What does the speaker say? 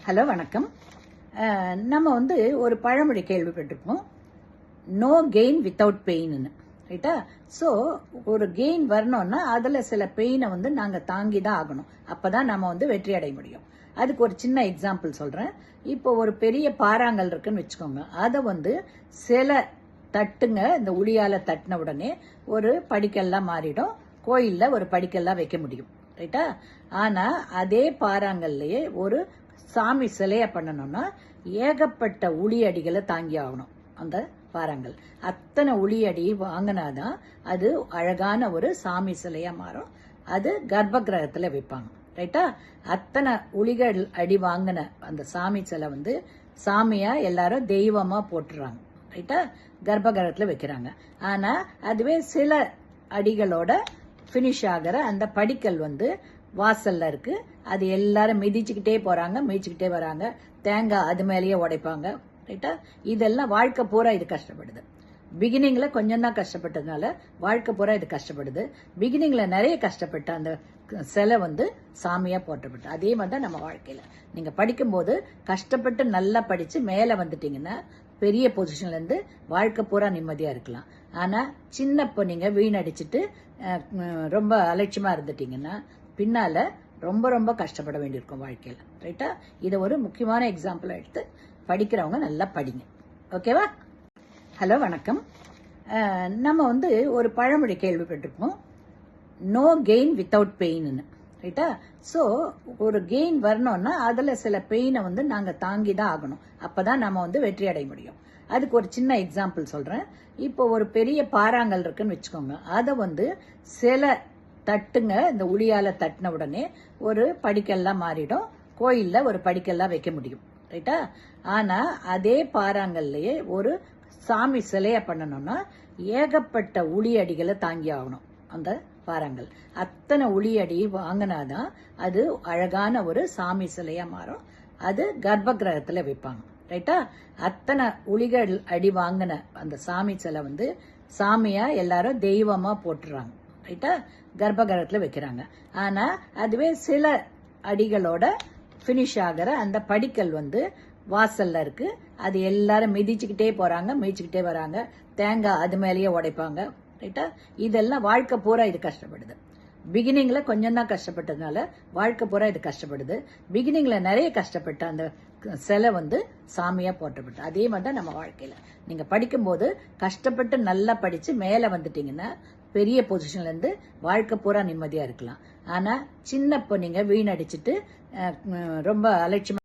Hello வணக்கம். நம்ம ஒரு பழமொழி கேள்விப்பட்டிருப்போம், நோ கெயின் வித்தவுட் பெயின்னு. ரைட்டா? ஸோ ஒரு கெயின் வரணும்னா அதில் சில பெயினை நாங்கள் தாங்கி தான் ஆகணும். அப்போ தான் நம்ம வெற்றி அடைய முடியும். அதுக்கு ஒரு சின்ன எக்ஸாம்பிள் சொல்கிறேன். இப்போ ஒரு பெரிய பாறாங்கல் இருக்குன்னு வச்சுக்கோங்க. அதை சில தட்டுங்க இந்த உளியால் தட்டின உடனே ஒரு படிக்கல்லாம் மாறிடும். கோயிலில் ஒரு படிக்கல்லாம் வைக்க முடியும். ரைட்டா? ஆனால் அதே பாறாங்கல்லையே ஒரு சாமி சிலையை பண்ணணும்னா ஏகப்பட்ட உளியடிகளை தாங்கி ஆகணும். அந்த பாறாங்கல் அத்தனை உளியடி வாங்கினாதான் அது அழகான ஒரு சாமி சிலையா மாறும். அது கர்ப்ப கிரகத்துல வைப்பாங்க. ரைட்டா? அத்தனை உளிகள் அடி வாங்கின அந்த சாமி சிலை சாமியா எல்லாரும் தெய்வமா போட்டுறாங்க. ரைட்டா? கர்ப்ப கிரகத்துல வைக்கிறாங்க. ஆனா அதுவே சில அடிகளோட பினிஷ் ஆகிற அந்த படிக்கல் வாசல்ல இருக்கு. அது எல்லாரும் மிதிச்சுக்கிட்டே போறாங்க, மிதிச்சுக்கிட்டே வராங்க. தேங்காய் அது மேலேயே உடைப்பாங்க. ரைட்டா? இதெல்லாம் வாழ்க்கை பூரா இது கஷ்டப்படுது. பிகினிங்ல கொஞ்சம் தான் கஷ்டப்பட்டதுனால வாழ்க்கை பூரா இது கஷ்டப்படுது. பிகினிங்ல நிறைய கஷ்டப்பட்ட அந்த சிலை சாமியா போட்டப்பட்டு. அதே மாதிரி தான் நம்ம வாழ்க்கையில நீங்க படிக்கும்போது கஷ்டப்பட்டு நல்லா படிச்சு மேல வந்துட்டீங்கன்னா பெரிய பொசிஷன்ல இருந்து வாழ்க்கை பூரா நிம்மதியா இருக்கலாம். ஆனா சின்னப்போ நீங்க வீணடிச்சுட்டு ரொம்ப அலட்சியமா இருந்துட்டீங்கன்னா பின்னால ரொம்ப ரொம்ப கஷ்டப்பட வேண்டியிருக்கும் வாழ்க்கையில. ரைட்டா? இதை ஒரு முக்கியமான எக்ஸாம்பிள் எடுத்து படிக்கிறவங்க நல்லா படிங்க. ஓகேவா? ஹலோ வணக்கம். நம்ம ஒரு பழமொழி கேள்விப்பட்டிருப்போம், நோ கெயின் வித்தவுட் பெயின்னு. ரைட்டா? ஸோ ஒரு கெயின் வரணும்னா அதில் சில பெயினை நாங்கள் தாங்கி தான் ஆகணும். அப்பதான் நம்ம வெற்றி அடைய முடியும். அதுக்கு ஒரு சின்ன எக்ஸாம்பிள் சொல்றேன். இப்போ ஒரு பெரிய பாறாங்கல் இருக்குன்னு வச்சுக்கோங்க. அதை சில தட்டுங்க இந்த உளியால தட்டின உடனே ஒரு படிக்கல்லாம் மாறிடும். கோயில்ல ஒரு படிக்கல்லாம் வைக்க முடியும். ரைட்டா? ஆனா அதே பாறாங்கல்லையே ஒரு சாமி சிலைய பண்ணணும்னா ஏகப்பட்ட உளியடிகளை தாங்கி ஆகணும். அந்த பாறாங்கல் அத்தனை உளியடி வாங்கினாதான் அது அழகான ஒரு சாமி சிலையா மாறும். அது கர்ப்ப கிரகத்துல வைப்பாங்க. ரைட்டா? அத்தனை உளிகள் அடி வாங்கின அந்த சாமி சிலை சாமியா எல்லாரும் தெய்வமா போட்டுறாங்க. ரைட்டா? கர்ப்ப கிரகத்துல வைக்கிறாங்க. ஆனா அதுவே சில அடிகளோட பினிஷ் ஆகிற அந்த படிக்கல் வாசல்ல இருக்கு. அது எல்லாரும் மிதிச்சுக்கிட்டே போறாங்க, மிதிச்சுக்கிட்டே வராங்க. தேங்காய் அது மேலேயே உடைப்பாங்க. ரைட்டா? இதெல்லாம் வாழ்க்கை பூரா இது கஷ்டப்படுது. பிகினிங்ல கொஞ்சம் தான் கஷ்டப்பட்டதுனால வாழ்க்கை பூரா இது கஷ்டப்படுது. பிகினிங்ல நிறைய கஷ்டப்பட்ட அந்த சிலை சாமியா போட்டப்பட்டு. அதே மாதிரி தான் நம்ம வாழ்க்கையில நீங்க படிக்கும்போது கஷ்டப்பட்டு நல்லா படிச்சு மேல வந்துட்டீங்கன்னா பெரிய பொசிஷன்ல இருந்து வாழ்க்கை பூரா நிம்மதியா இருக்கலாம். ஆனா சின்னப்போ நீங்க வீணடிச்சுட்டு ரொம்ப அலட்சியமா